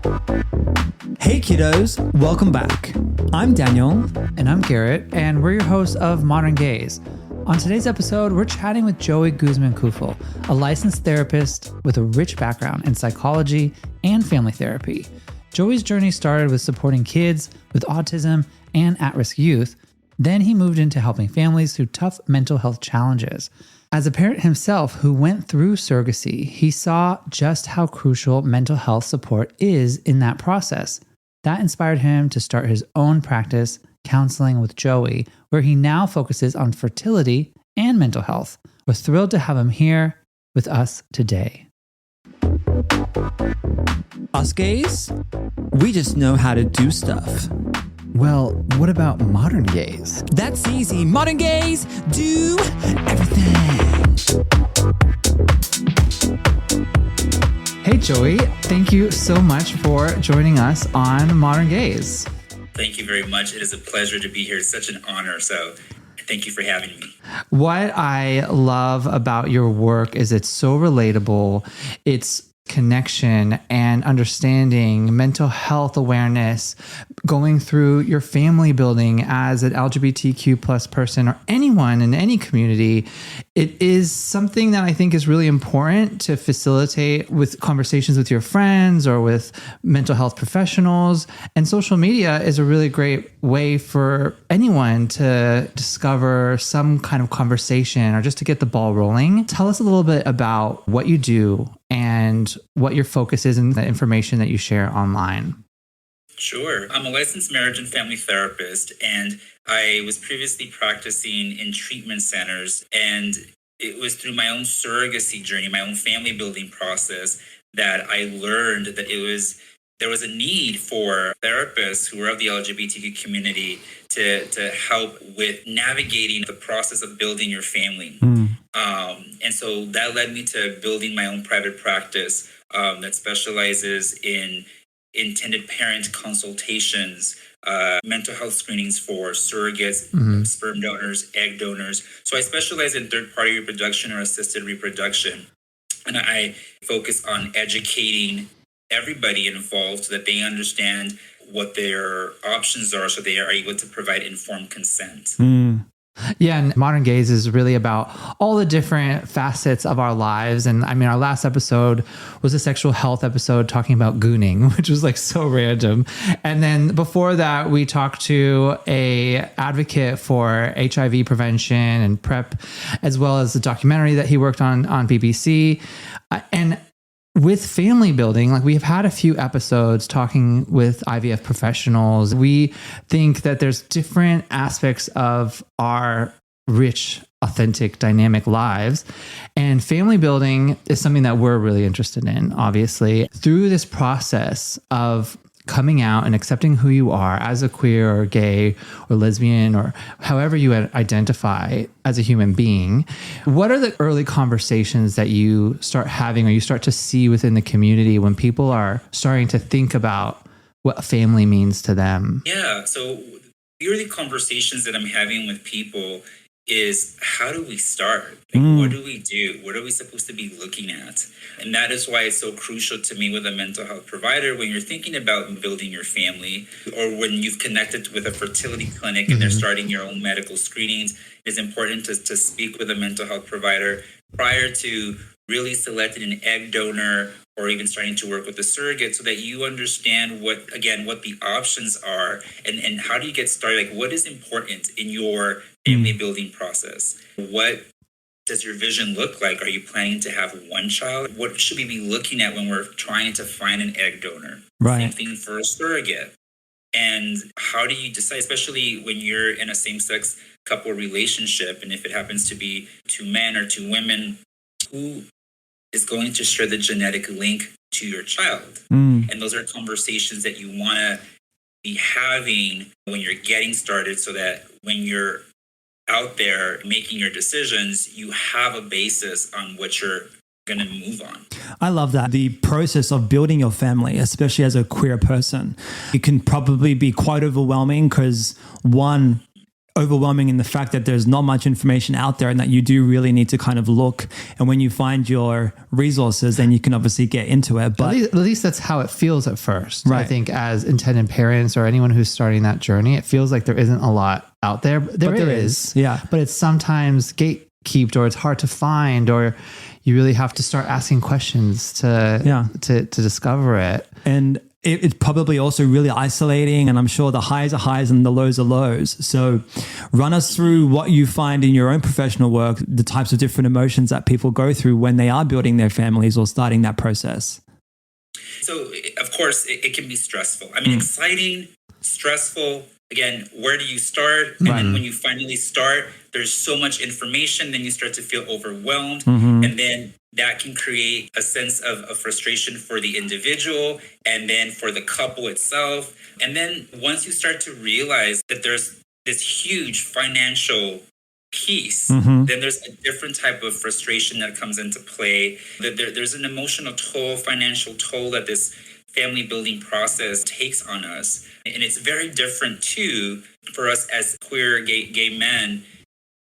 Hey kiddos, welcome back. I'm Daniel. And I'm Garrett, and we're your hosts of Modern Gaze. On today's episode, we're chatting with Joey Guzman-Kuffel, a licensed therapist with a rich background in psychology and family therapy. Joey's journey started with supporting kids with autism and at-risk youth. Then he moved into helping families through tough mental health challenges. As a parent himself who went through surrogacy, he saw just how crucial mental health support is in that process. That inspired him to start his own practice, Counseling with Joey, where he now focuses on fertility and mental health. We're thrilled to have him here with us today. Us gays? We just know how to do stuff. Well, what about modern gays? That's easy. Modern gays do everything. Hey Joey, thank you so much for joining us on Modern Gaze. Thank you very much. It is a pleasure to be here. It's such an honor. So thank you for having me. What I love about your work is it's so relatable. It's connection and understanding, mental health awareness, going through your family building as an LGBTQ plus person or anyone in any community. It is something that I think is really important to facilitate with conversations with your friends or with mental health professionals. And social media is a really great way for anyone to discover some kind of conversation or just to get the ball rolling. Tell us a little bit about what you do and what your focus is and the information that you share online. Sure. I'm a licensed marriage and family therapist, and I was previously practicing in treatment centers. And it was through my own surrogacy journey, my own family building process, that I learned that there was a need for therapists who were of the LGBTQ community to help with navigating the process of building your family. And so that led me to building my own private practice that specializes in intended parent consultations, mental health screenings for surrogates, sperm donors, egg donors. So I specialize in third-party reproduction or assisted reproduction. And I focus on educating everybody involved so that they understand what their options are so they are able to provide informed consent. Yeah, and Modern Gaze is really about all the different facets of our lives. And I mean, our last episode was a sexual health episode talking about gooning, which was like so random. And then before that, we talked to a advocate for HIV prevention and PrEP, as well as the documentary that he worked on BBC. And with family building, like we've had a few episodes talking with IVF professionals. We think that there's different aspects of our rich, authentic, dynamic lives. And family building is something that we're really interested in, obviously. Through this process of coming out and accepting who you are as a queer or gay or lesbian or however you identify as a human being, what are the early conversations that you start having or you start to see within the community when people are starting to think about what family means to them? Yeah, so the early conversations that I'm having with people is, how do we start? What do we do? What are we supposed to be looking at? And that is why it's so crucial to me with a mental health provider when you're thinking about building your family, or when you've connected with a fertility clinic and they're starting your own medical screenings. It's important to speak with a mental health provider prior to really selecting an egg donor or even starting to work with a surrogate, so that you understand what the options are and how do you get started? Like, what is important in your family building process? What does your vision look like? Are you planning to have one child? What should we be looking at when we're trying to find an egg donor? Right. Same thing for a surrogate. And how do you decide, especially when you're in a same-sex couple relationship, and if it happens to be two men or two women, who is going to share the genetic link to your child? And those are conversations that you want to be having when you're getting started, so that when you're out there making your decisions, you have a basis on what you're going to move on. I love that. The process of building your family, especially as a queer person, it can probably be quite overwhelming because one, overwhelming in the fact that there's not much information out there and that you do really need to kind of look. And when you find your resources, then you can obviously get into it. But at least that's how it feels at first. Right. I think as intended parents or anyone who's starting that journey, it feels like there isn't a lot out there. There is. Yeah. But it's sometimes gatekept, or it's hard to find, or you really have to start asking questions to discover it. And it's probably also really isolating, and I'm sure the highs are highs and the lows are lows. So run us through what you find in your own professional work, the types of different emotions that people go through when they are building their families or starting that process. So, of course, it can be stressful. I mean, exciting, stressful. Again, where do you start? And then when you finally start, there's so much information, then you start to feel overwhelmed. And then that can create a sense of frustration for the individual and then for the couple itself. And then once you start to realize that there's this huge financial piece, then there's a different type of frustration that comes into play. That there's an emotional toll, financial toll that this family building process takes on us. And it's very different too for us as queer gay men.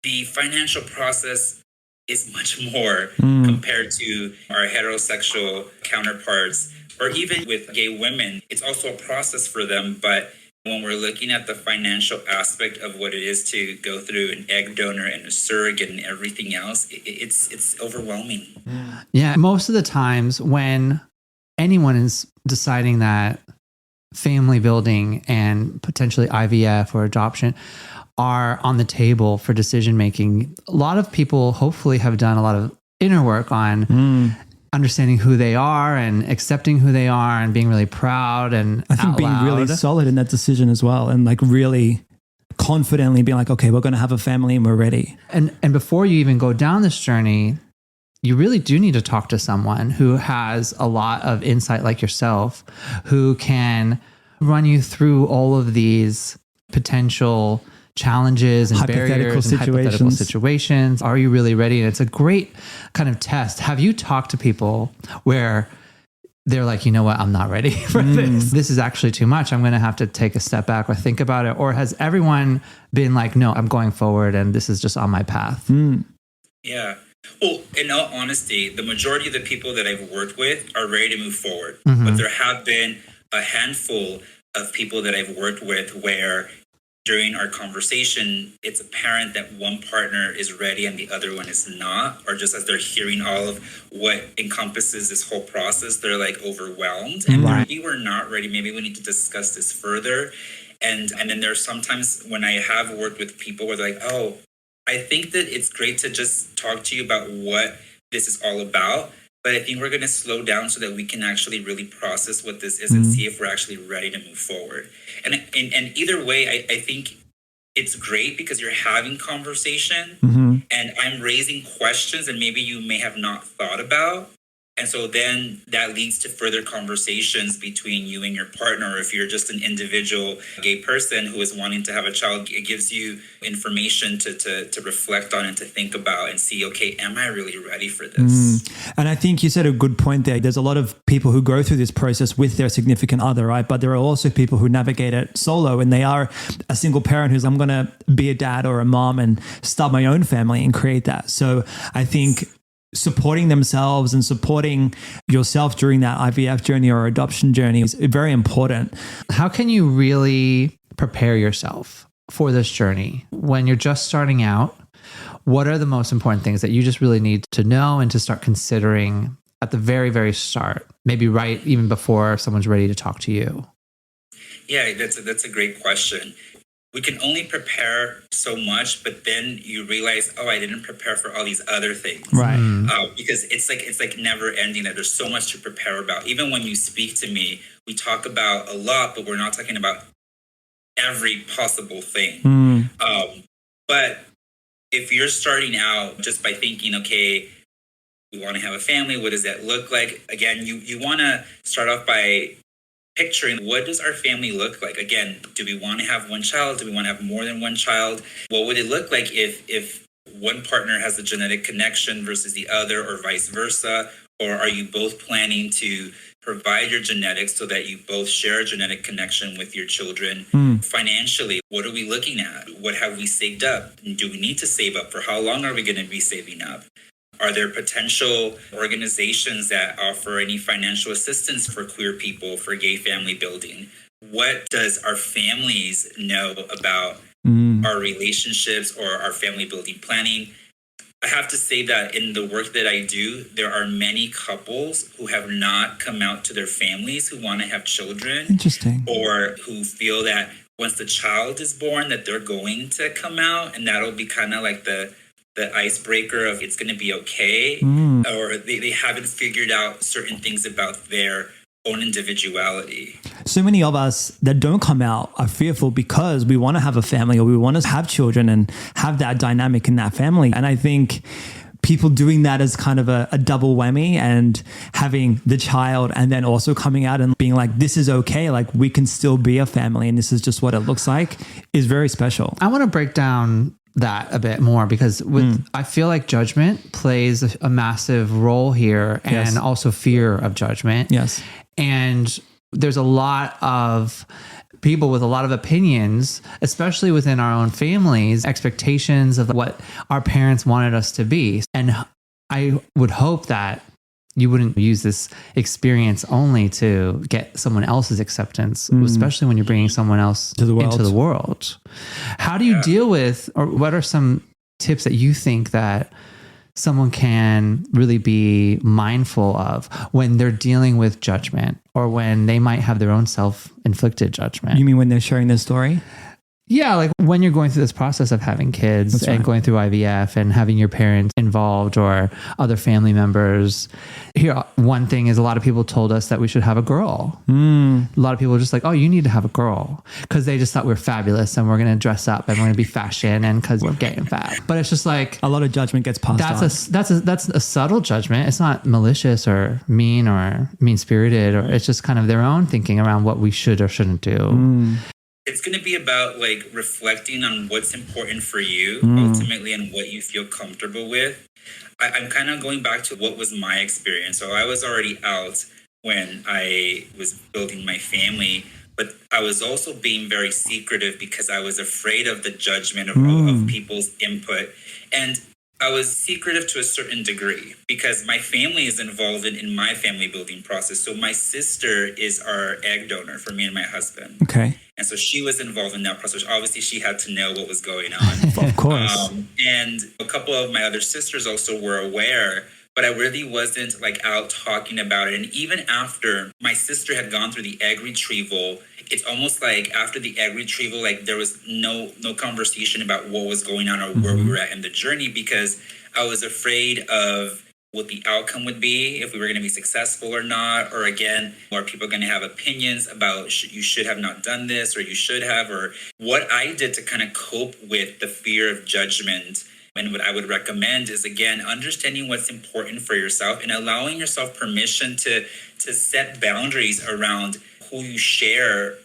The financial process is much more compared to our heterosexual counterparts, or even with gay women. It's also a process for them, but when we're looking at the financial aspect of what it is to go through an egg donor and a surrogate and everything else, it's overwhelming. Yeah, most of the times when anyone is deciding that family building and potentially IVF or adoption are on the table for decision making, a lot of people hopefully have done a lot of inner work on understanding who they are and accepting who they are and being really proud and I think being really solid in that decision as well, and like really confidently being like, okay, we're going to have a family and we're ready. And before you even go down this journey, you really do need to talk to someone who has a lot of insight like yourself, who can run you through all of these potential challenges and barriers and hypothetical situations. Are you really ready? And it's a great kind of test. Have you talked to people where they're like, you know what, I'm not ready for this. This is actually too much. I'm going to have to take a step back or think about it. Or has everyone been like, no, I'm going forward and this is just on my path? Yeah. Well, in all honesty, the majority of the people that I've worked with are ready to move forward. But there have been a handful of people that I've worked with where during our conversation, it's apparent that one partner is ready and the other one is not, or just as they're hearing all of what encompasses this whole process, they're like overwhelmed and maybe we're not ready. Maybe we need to discuss this further. And then there's sometimes when I have worked with people where they're like, oh, I think that it's great to just talk to you about what this is all about. But I think we're going to slow down so that we can actually really process what this is and see if we're actually ready to move forward. And either way, I think it's great because you're having conversation and I'm raising questions that maybe you may have not thought about. And so then that leads to further conversations between you and your partner. If you're just an individual gay person who is wanting to have a child, it gives you information to reflect on and to think about and see, okay, am I really ready for this? And I think you said a good point there. There's a lot of people who go through this process with their significant other, right? But there are also people who navigate it solo and they are a single parent who's, I'm going to be a dad or a mom and start my own family and create that. So I think supporting themselves and supporting yourself during that IVF journey or adoption journey is very important. How can you really prepare yourself for this journey when you're just starting out? What are the most important things that you just really need to know and to start considering at the very, very start? Maybe right even before someone's ready to talk to you. Yeah, that's a great question. We can only prepare so much, but then you realize, oh, I didn't prepare for all these other things. Right. Because it's like never ending that there's so much to prepare about. Even when you speak to me, we talk about a lot, but we're not talking about every possible thing. But if you're starting out just by thinking, okay, we want to have a family, what does that look like? Again, you want to start off by picturing, what does our family look like? Again, do we want to have one child? Do we want to have more than one child? What would it look like if one partner has a genetic connection versus the other, or vice versa? Or are you both planning to provide your genetics so that you both share a genetic connection with your children. Financially, what are we looking at? What have we saved up? Do we need to save up? For how long are we going to be saving up? Are there potential organizations that offer any financial assistance for queer people, for gay family building? What does our families know about our relationships or our family building planning? I have to say that in the work that I do, there are many couples who have not come out to their families who want to have children. Interesting. Or who feel that once the child is born, that they're going to come out, and that'll be kind of like the icebreaker of it's going to be okay. Or they haven't figured out certain things about their own individuality. So many of us that don't come out are fearful because we want to have a family or we want to have children and have that dynamic in that family. And I think people doing that as kind of a double whammy and having the child and then also coming out and being like, this is okay. Like we can still be a family and this is just what it looks like is very special. I want to break down that a bit more because I feel like judgment plays a massive role here and also fear of judgment. Yes. And there's a lot of people with a lot of opinions, especially within our own families, expectations of what our parents wanted us to be. And I would hope that you wouldn't use this experience only to get someone else's acceptance, especially when you're bringing someone else into the world. How do you deal with, or what are some tips that you think that someone can really be mindful of when they're dealing with judgment or when they might have their own self-inflicted judgment? You mean when they're sharing their story? Yeah, like when you're going through this process of having kids and going through IVF and having your parents involved or other family members. Here, one thing is a lot of people told us that we should have a girl. A lot of people are just like, oh, you need to have a girl because they just thought we were fabulous and we're going to dress up and we're going to be fashion and because we're gay and fat. But it's just like a lot of judgment gets passed on. That's a subtle judgment. It's not malicious or mean-spirited, or it's just kind of their own thinking around what we should or shouldn't do. It's going to be about like reflecting on what's important for you ultimately and what you feel comfortable with. I'm kind of going back to what was my experience. So I was already out when I was building my family, but I was also being very secretive because I was afraid of the judgment of people's input. And I was secretive to a certain degree because my family is involved in my family building process. So my sister is our egg donor for me and my husband. Okay. And so she was involved in that process. Obviously, she had to know what was going on. Of course. And a couple of my other sisters also were aware, but I really wasn't like out talking about it. And even after my sister had gone through the egg retrieval, it's almost like after the egg retrieval, like there was no conversation about what was going on or where we were at in the journey because I was afraid of what the outcome would be, if we were going to be successful or not, or again, are people going to have opinions about you should have not done this or you should have, or what I did to kind of cope with the fear of judgment. And what I would recommend is, again, understanding what's important for yourself and allowing yourself permission to set boundaries around who you share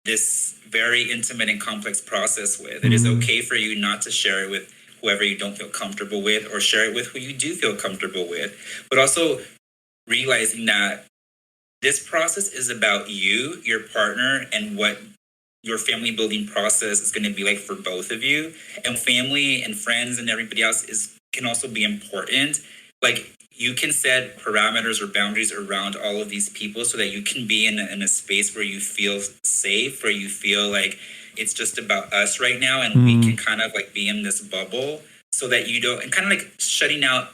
this very intimate and complex process with. It is okay for you not to share it with whoever you don't feel comfortable with or share it with who you do feel comfortable with. But also realizing that this process is about you, your partner, and what your family building process is going to be like for both of you. And family and friends and everybody else can also be important. Like you can set parameters or boundaries around all of these people so that you can be in a space where you feel safe, where you feel like it's just about us right now and we can kind of like be in this bubble so that you don't, and kind of like shutting out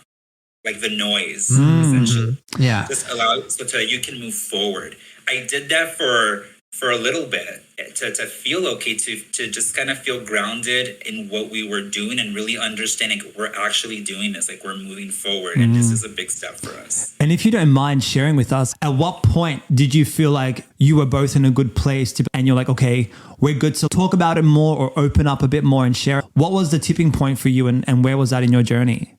like the noise essentially. Yeah. Just allow so that you can move forward. I did that for a little bit to feel okay, to just kind of feel grounded in what we were doing and really understanding we're actually doing this, like we're moving forward and this is a big step for us. And if you don't mind sharing with us, at what point did you feel like you were both in a good place and you're like, okay, we're good to talk about it more or open up a bit more and share? What was the tipping point for you and where was that in your journey?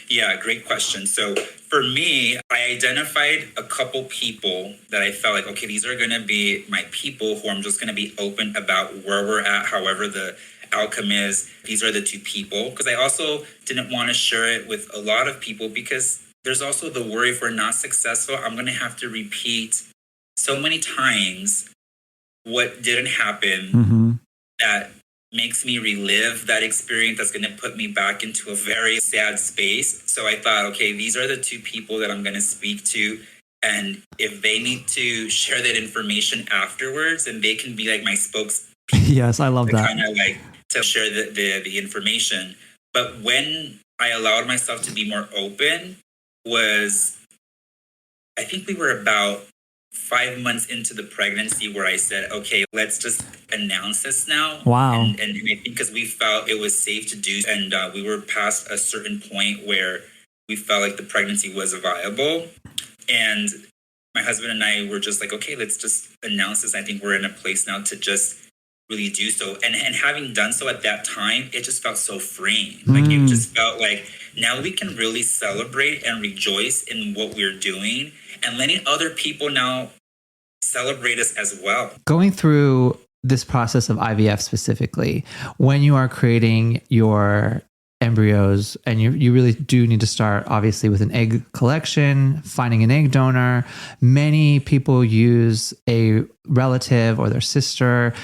Yeah, great question. So for me, I identified a couple people that I felt like, okay, these are going to be my people who I'm just going to be open about where we're at, however the outcome is. These are the two people. Because I also didn't want to share it with a lot of people because there's also the worry if we're not successful, I'm going to have to repeat so many times what didn't happen that makes me relive that experience. That's going to put me back into a very sad space. So I thought, okay, these are the two people that I'm going to speak to. And if they need to share that information afterwards, and they can be like my spokespeople. Yes, I love that. Kind of like to share the information. But when I allowed myself to be more open was, I think we were about 5 months into the pregnancy where I said, okay, let's just announce this now. Wow. And I think because we felt it was safe to do, and we were past a certain point where we felt like the pregnancy was viable. And my husband and I were just like, okay, let's just announce this. I think we're in a place now to just really do so. And having done so at that time, it just felt so freeing. Like it just felt like now we can really celebrate and rejoice in what we're doing and letting other people now celebrate us as well. Going through this process of IVF specifically, when you are creating your embryos, and you really do need to start obviously with an egg collection, finding an egg donor. Many people use a relative or their sister,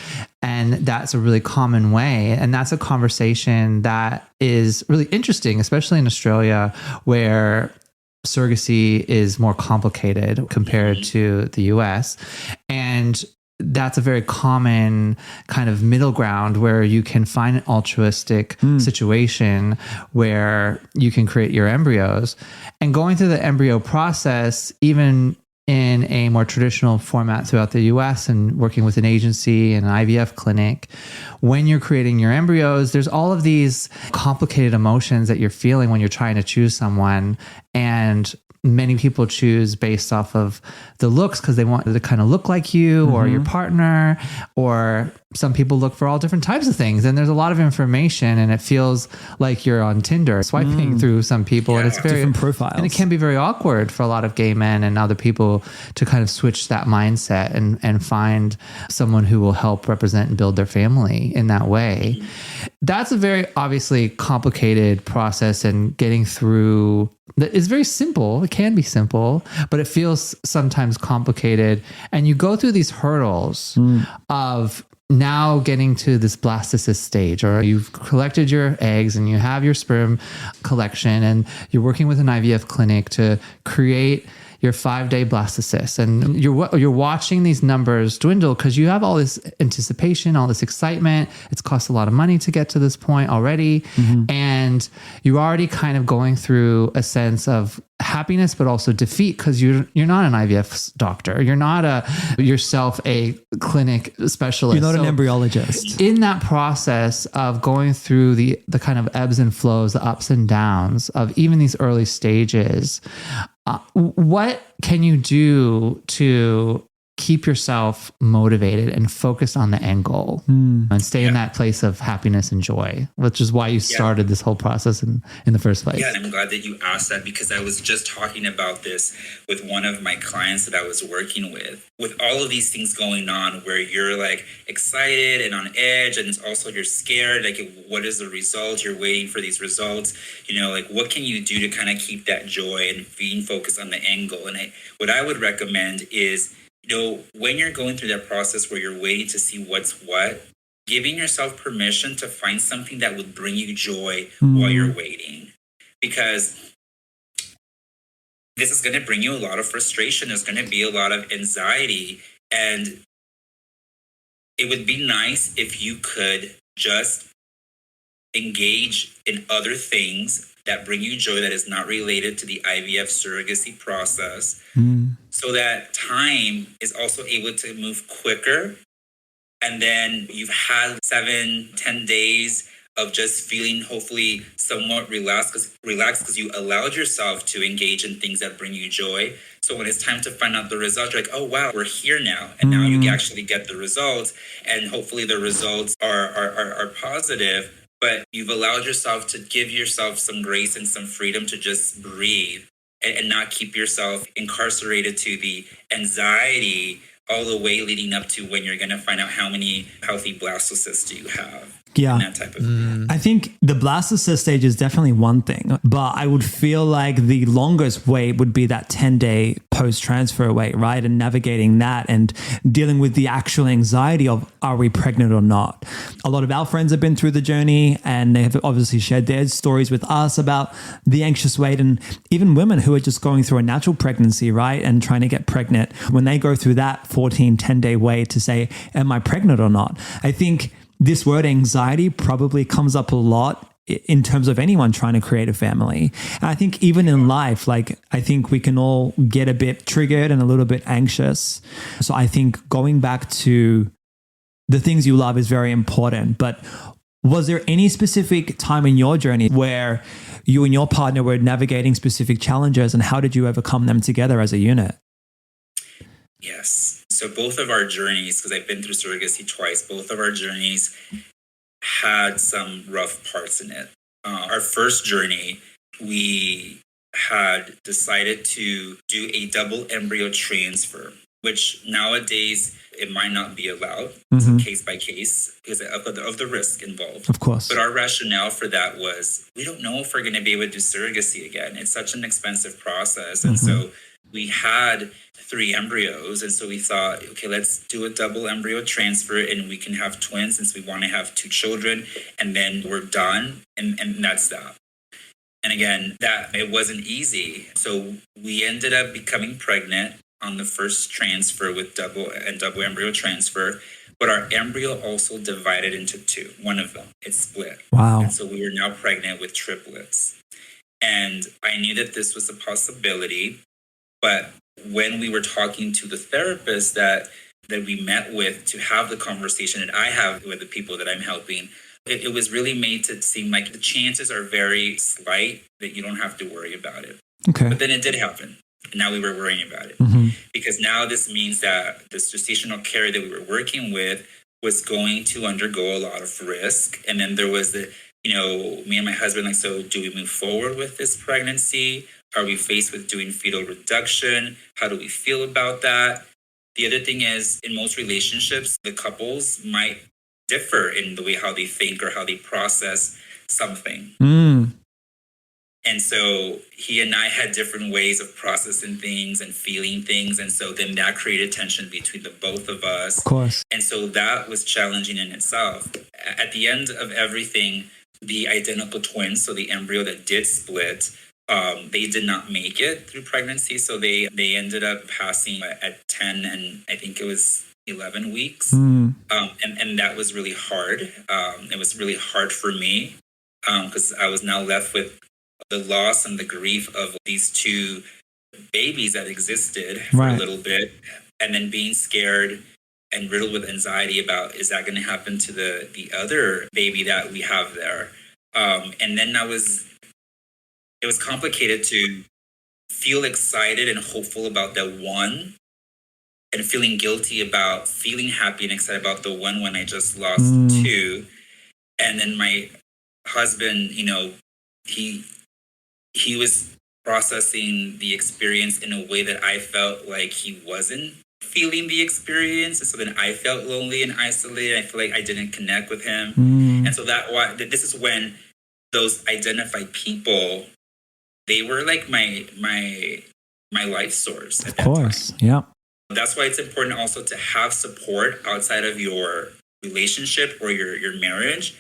and that's a really common way. And that's a conversation that is really interesting, especially in Australia, where surrogacy is more complicated compared to the US. And that's a very common kind of middle ground where you can find an altruistic situation where you can create your embryos. And going through the embryo process, even in a more traditional format throughout the US and working with an agency and an IVF clinic, when you're creating your embryos, there's all of these complicated emotions that you're feeling when you're trying to choose someone. And many people choose based off of the looks because they want to kind of look like you or your partner, or some people look for all different types of things. And there's a lot of information, and it feels like you're on Tinder swiping through some people, and it's very different profiles. And it can be very awkward for a lot of gay men and other people to kind of switch that mindset and find someone who will help represent and build their family in that way. That's a very obviously complicated process, and getting through that is very simple. It can be simple, but it feels sometimes complicated. And you go through these hurdles of now getting to this blastocyst stage, or you've collected your eggs and you have your sperm collection, and you're working with an IVF clinic to create your 5-day blastocyst, and you're watching these numbers dwindle because you have all this anticipation, all this excitement. It's cost a lot of money to get to this point already, and you're already kind of going through a sense of happiness, but also defeat because you're not an IVF doctor. You're not yourself a clinic specialist. You're not an embryologist. In that process of going through the kind of ebbs and flows, the ups and downs of even these early stages, what can you do to keep yourself motivated and focused on the end goal and stay in that place of happiness and joy, which is why you started this whole process in the first place? Yeah, I'm glad that you asked that, because I was just talking about this with one of my clients that I was working with all of these things going on where you're like excited and on edge, and it's also you're scared, like what is the result? You're waiting for these results, like what can you do to kind of keep that joy and being focused on the end goal? And what I would recommend is, when you're going through that process where you're waiting to see what's what, giving yourself permission to find something that would bring you joy while you're waiting. Because this is going to bring you a lot of frustration. There's going to be a lot of anxiety. And it would be nice if you could just engage in other things that bring you joy that is not related to the IVF surrogacy process, so that time is also able to move quicker. And then you've had 7-10 days of just feeling hopefully somewhat relaxed because you allowed yourself to engage in things that bring you joy. So when it's time to find out the results, you're like, oh, wow, we're here now. And now you actually get the results. And hopefully the results are positive. But you've allowed yourself to give yourself some grace and some freedom to just breathe and not keep yourself incarcerated to the anxiety all the way leading up to when you're going to find out how many healthy blastocysts do you have. Yeah. and that type of thing. I think the blastocyst stage is definitely one thing, but I would feel like the longest wait would be that 10-day post-transfer wait, right? And navigating that and dealing with the actual anxiety of, are we pregnant or not? A lot of our friends have been through the journey and they have obviously shared their stories with us about the anxious wait, and even women who are just going through a natural pregnancy, right? And trying to get pregnant, when they go through that 10-day wait to say, am I pregnant or not? I think this word anxiety probably comes up a lot in terms of anyone trying to create a family. And I think even in life, like I think we can all get a bit triggered and a little bit anxious. So I think going back to the things you love is very important. But was there any specific time in your journey where you and your partner were navigating specific challenges, and how did you overcome them together as a unit? Yes. So both of our journeys, because I've been through surrogacy twice, both of our journeys had some rough parts in it. Our first journey, we had decided to do a double embryo transfer, which nowadays it might not be allowed. It's case by case because of the risk involved. Of course. But our rationale for that was, we don't know if we're going to be able to do surrogacy again. It's such an expensive process. And so we had 3 embryos. And so we thought, okay, let's do a double embryo transfer and we can have twins since we want to have 2 children. And then we're done. And that's that. And again, that it wasn't easy. So we ended up becoming pregnant on the first transfer with double embryo transfer. But our embryo also divided into 2. One of them, it split. Wow. And so we were now pregnant with triplets. And I knew that this was a possibility. But when we were talking to the therapist that we met with to have the conversation that I have with the people that I'm helping, it was really made to seem like the chances are very slight that you don't have to worry about it. Okay. But then it did happen. And now we were worrying about it. Because now this means that the gestational care that we were working with was going to undergo a lot of risk. And then there was me and my husband, so do we move forward with this pregnancy? Are we faced with doing fetal reduction? How do we feel about that? The other thing is, in most relationships, the couples might differ in the way how they think or how they process something. And so he and I had different ways of processing things and feeling things. And so then that created tension between the both of us. Of course. And so that was challenging in itself. At the end of everything, the identical twins, so the embryo that did split, they did not make it through pregnancy. So they ended up passing at 10 and I think it was 11 weeks. And that was really hard. It was really hard for me because I was now left with the loss and the grief of these 2 babies that existed for a little bit, and then being scared and riddled with anxiety about, is that going to happen to the other baby that we have there? And then it was complicated to feel excited and hopeful about that one, and feeling guilty about feeling happy and excited about the one when I just lost 2. And then my husband, he was processing the experience in a way that I felt like he wasn't feeling the experience. And so then I felt lonely and isolated. I feel like I didn't connect with him. And so this is when those identified people, they were like my life source at that time. Of course, yeah. That's why it's important also to have support outside of your relationship or your marriage,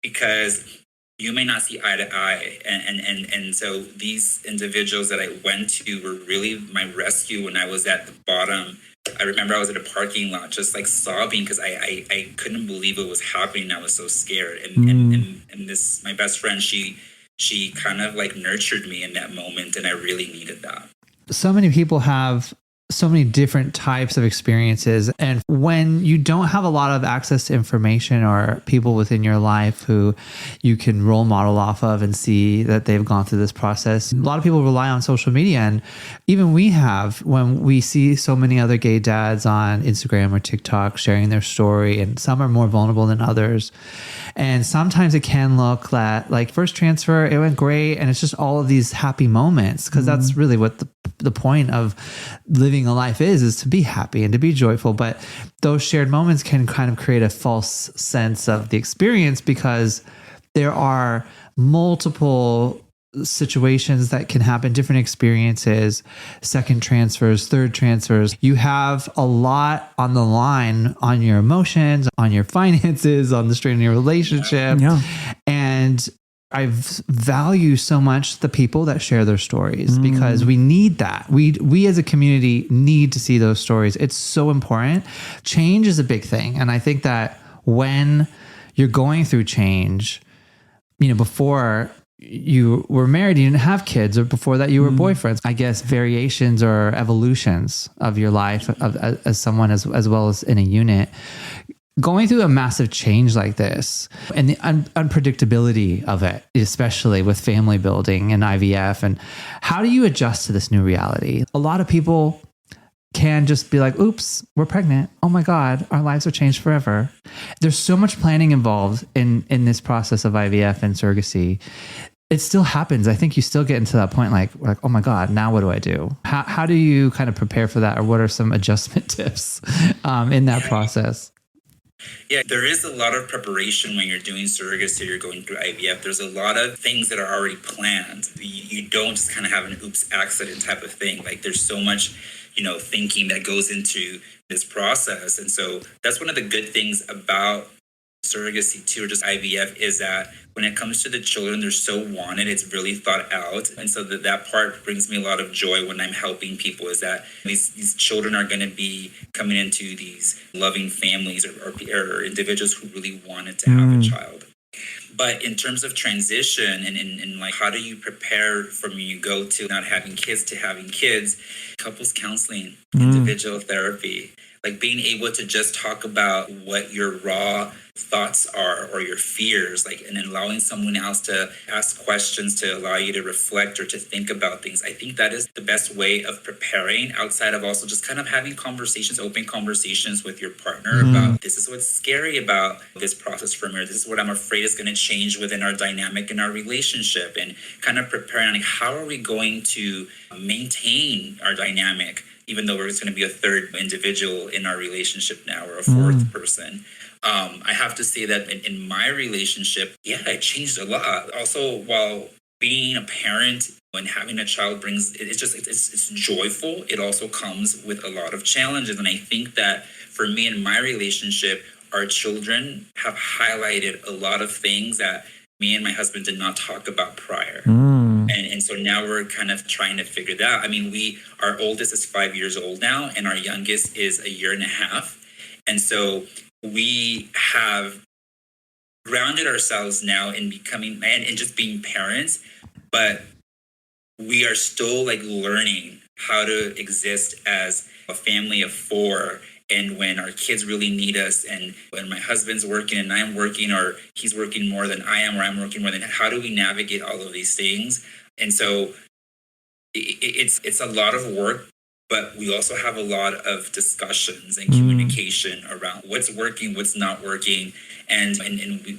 because you may not see eye to eye. And so these individuals that I went to were really my rescue when I was at the bottom. I remember I was at a parking lot just like sobbing because I couldn't believe it was happening. I was so scared. And this, my best friend, she kind of like nurtured me in that moment, and I really needed that. So many people have so many different types of experiences. And when you don't have a lot of access to information or people within your life who you can role model off of and see that they've gone through this process, a lot of people rely on social media. And even we have, when we see so many other gay dads on Instagram or TikTok sharing their story, and some are more vulnerable than others. And sometimes it can look that like first transfer, it went great. And it's just all of these happy moments, because that's really what the point of living being a life is to be happy and to be joyful. But those shared moments can kind of create a false sense of the experience because there are multiple situations that can happen, different experiences, second transfers, third transfers. You have a lot on the line on your emotions, on your finances, on the strain of your relationship. Yeah. And I value so much the people that share their stories because we need that. We as a community need to see those stories. It's so important. Change is a big thing. And I think that when you're going through change, before you were married, you didn't have kids, or before that you were boyfriends. I guess variations or evolutions of your life as someone as well as in a unit. Going through a massive change like this and the unpredictability of it, especially with family building and IVF, and how do you adjust to this new reality? A lot of people can just be like, oops, we're pregnant. Oh my God, our lives are changed forever. There's so much planning involved in this process of IVF and surrogacy. It still happens. I think you still get into that point like, oh my God, now what do I do? How do you kind of prepare for that? Or what are some adjustment tips in that process? Yeah, there is a lot of preparation when you're doing surrogacy or you're going through IVF. There's a lot of things that are already planned. You don't just kind of have an oops accident type of thing. Like there's so much, thinking that goes into this process. And so that's one of the good things about surrogacy too, or just IVF, is that when it comes to the children, they're so wanted, it's really thought out. And so that part brings me a lot of joy when I'm helping people, is that these children are going to be coming into these loving families or individuals who really wanted to have a child. But in terms of transition and like, how do you prepare from when you go to not having kids to having kids? Couples counseling, individual therapy, like being able to just talk about what your raw thoughts are or your fears, like, and then allowing someone else to ask questions to allow you to reflect or to think about things. I think that is the best way of preparing, outside of also just kind of having conversations, open conversations with your partner about, this is what's scary about this process for me, or this is what I'm afraid is going to change within our dynamic in our relationship, and kind of preparing, like, how are we going to maintain our dynamic, even though there's going to be a third individual in our relationship now, or a fourth person. I have to say that in my relationship, it changed a lot. Also, while being a parent and having a child brings, it's joyful. It also comes with a lot of challenges. And I think that for me and my relationship, our children have highlighted a lot of things that me and my husband did not talk about prior. And so now we're kind of trying to figure that out. I mean, our oldest is 5 years old now, and our youngest is a year and a half. And so we have grounded ourselves now in becoming and just being parents, but we are still like learning how to exist as a family of four. And when our kids really need us, and when my husband's working and I'm working, or he's working more than I am, or I'm working more than, how do we navigate all of these things? And so it's a lot of work, but we also have a lot of discussions and communication around what's working, what's not working. And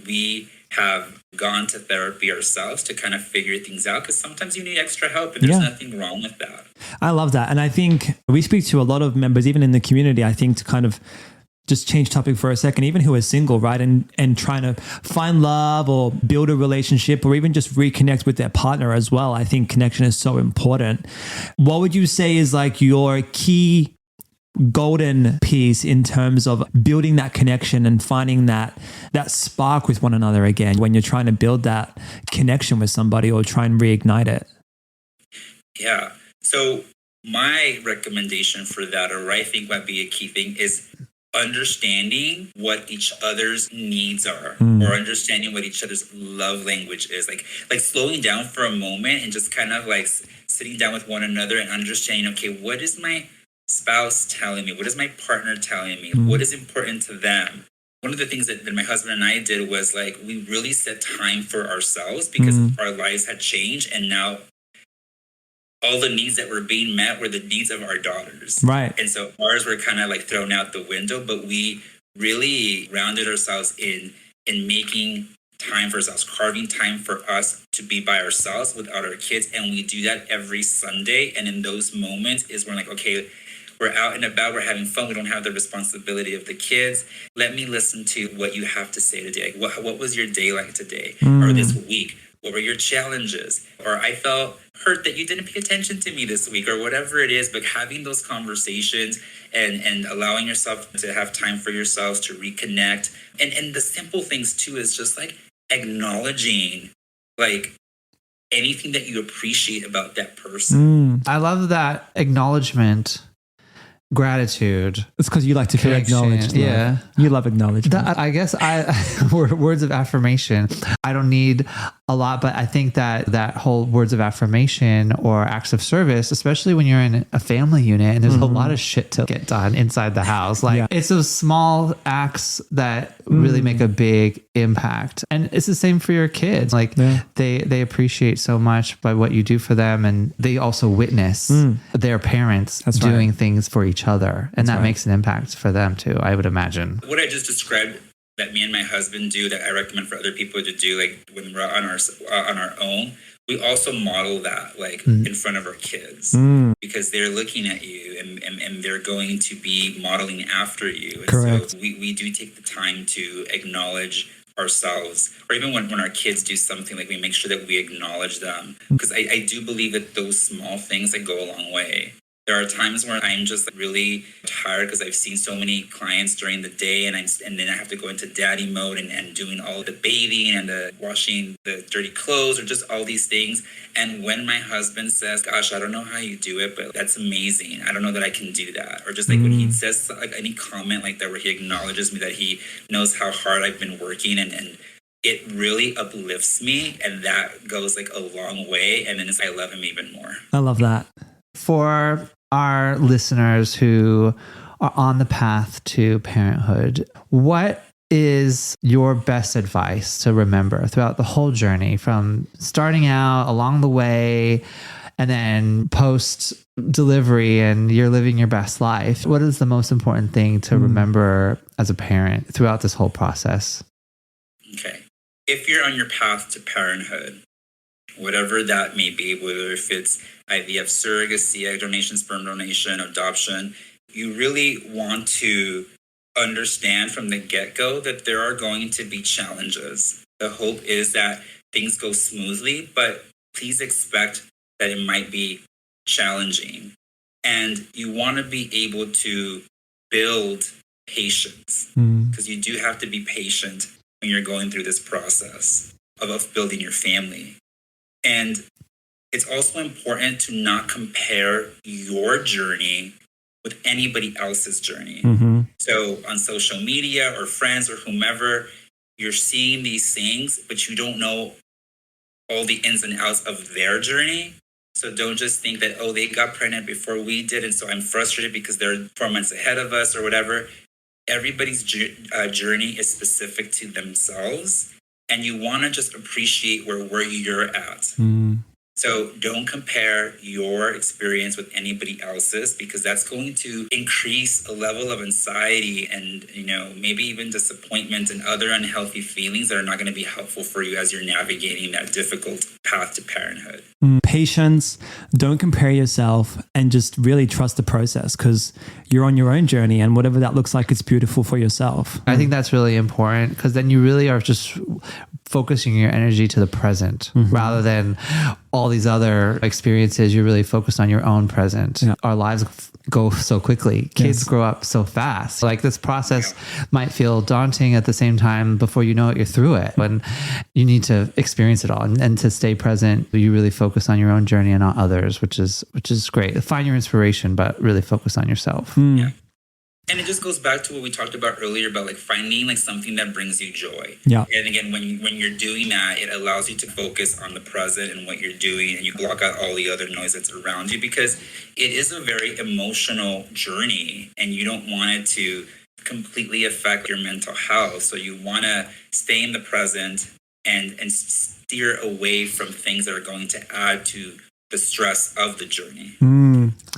we have gone to therapy ourselves to kind of figure things out, because sometimes you need extra help, and there's nothing wrong with that. I love that. And I think we speak to a lot of members, even in the community, I think, to kind of just change topic for a second, even who are single, right? And trying to find love or build a relationship, or even just reconnect with their partner as well. I think connection is so important. What would you say is like your key golden piece in terms of building that connection and finding that spark with one another again, when you're trying to build that connection with somebody or try and reignite it? Yeah. So my recommendation for that, or I think might be a key thing, is understanding what each other's needs are, or understanding what each other's love language is. Like slowing down for a moment and just kind of like sitting down with one another and understanding, okay, what is my spouse telling me? What is my partner telling me? What is important to them? One of the things that my husband and I did was like, we really set time for ourselves, because our lives had changed, and now all the needs that were being met were the needs of our daughters. Right. And so ours were kind of like thrown out the window, but we really grounded ourselves in making time for ourselves, carving time for us to be by ourselves without our kids. And we do that every Sunday. And in those moments is when like, okay, We're out and about, we're having fun. We don't have the responsibility of the kids. Let me listen to what you have to say today. What was your day like today or this week? What were your challenges? Or I felt hurt that you didn't pay attention to me this week or whatever it is. But having those conversations and allowing yourself to have time for yourselves to reconnect. And the simple things too is just like acknowledging like anything that you appreciate about that person. I love that acknowledgement. Gratitude. It's because you like to feel acknowledged. Love. Yeah. You love acknowledgement. I guess words of affirmation. I don't need a lot, but I think that whole words of affirmation or acts of service, especially when you're in a family unit and there's a lot of shit to get done inside the house. Like it's those small acts that really make a big impact. And it's the same for your kids. Like they appreciate so much by what you do for them. And they also witness their parents doing things for each other. And that makes an impact for them too, I would imagine. What I just described that me and my husband do that I recommend for other people to do, like when we're on our own, we also model that like in front of our kids because they're looking at you and they're going to be modeling after you. And Correct. So we do take the time to acknowledge ourselves, or even when our kids do something, like we make sure that we acknowledge them, because I do believe that those small things that go a long way. There are times where I'm just really tired because I've seen so many clients during the day and then I have to go into daddy mode and doing all the bathing and the washing the dirty clothes or just all these things. And when my husband says, gosh, I don't know how you do it, but that's amazing. I don't know that I can do that. Or just like when he says like any comment like that where he acknowledges me that he knows how hard I've been working and it really uplifts me, and that goes like a long way. And then I love him even more. I love that. For our listeners who are on the path to parenthood, what is your best advice to remember throughout the whole journey, from starting out along the way and then post delivery and you're living your best life? What is the most important thing to remember as a parent throughout this whole process? Okay. If you're on your path to parenthood, whatever that may be, whether if it's IVF, surrogacy, egg donation, sperm donation, adoption, you really want to understand from the get-go that there are going to be challenges. The hope is that things go smoothly, but please expect that it might be challenging. And you want to be able to build patience, because you do have to be patient when you're going through this process of building your family. And it's also important to not compare your journey with anybody else's journey. So on social media or friends or whomever, you're seeing these things, but you don't know all the ins and outs of their journey. So don't just think that, oh, they got pregnant before we did, and so I'm frustrated because they're 4 months ahead of us or whatever. Everybody's journey is specific to themselves, and you want to just appreciate where you're at. So don't compare your experience with anybody else's, because that's going to increase a level of anxiety and, maybe even disappointment and other unhealthy feelings that are not going to be helpful for you as you're navigating that difficult path to parenthood. Patience, don't compare yourself, and just really trust the process, because you're on your own journey, and whatever that looks like, it's beautiful for yourself. I think that's really important, because then you really are just focusing your energy to the present rather than all these other experiences. You're really focused on your own present. Our lives go so quickly. Kids grow up so fast. Like this process might feel daunting at the same time. Before you know it, you're through it. When you need to experience it all and to stay present, you really focus on your own journey and not others, which is great. Find your inspiration, but really focus on yourself. Yeah. And it just goes back to what we talked about earlier about like finding like something that brings you joy. Yeah. And again, when you're doing that, it allows you to focus on the present and what you're doing, and you block out all the other noise that's around you, because it is a very emotional journey and you don't want it to completely affect your mental health. So you want to stay in the present and steer away from things that are going to add to the stress of the journey.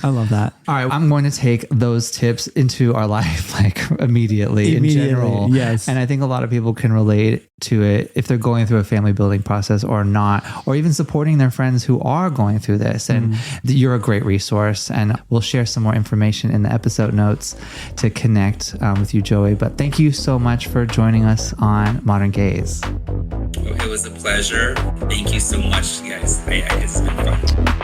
I love that. All right, I'm going to take those tips into our life like immediately in general. Yes. And I think a lot of people can relate to it if they're going through a family building process or not, or even supporting their friends who are going through this. And you're a great resource. And we'll share some more information in the episode notes to connect with you, Joey. But thank you so much for joining us on Modern Gaze. It was a pleasure. Thank you so much, guys. It's been fun.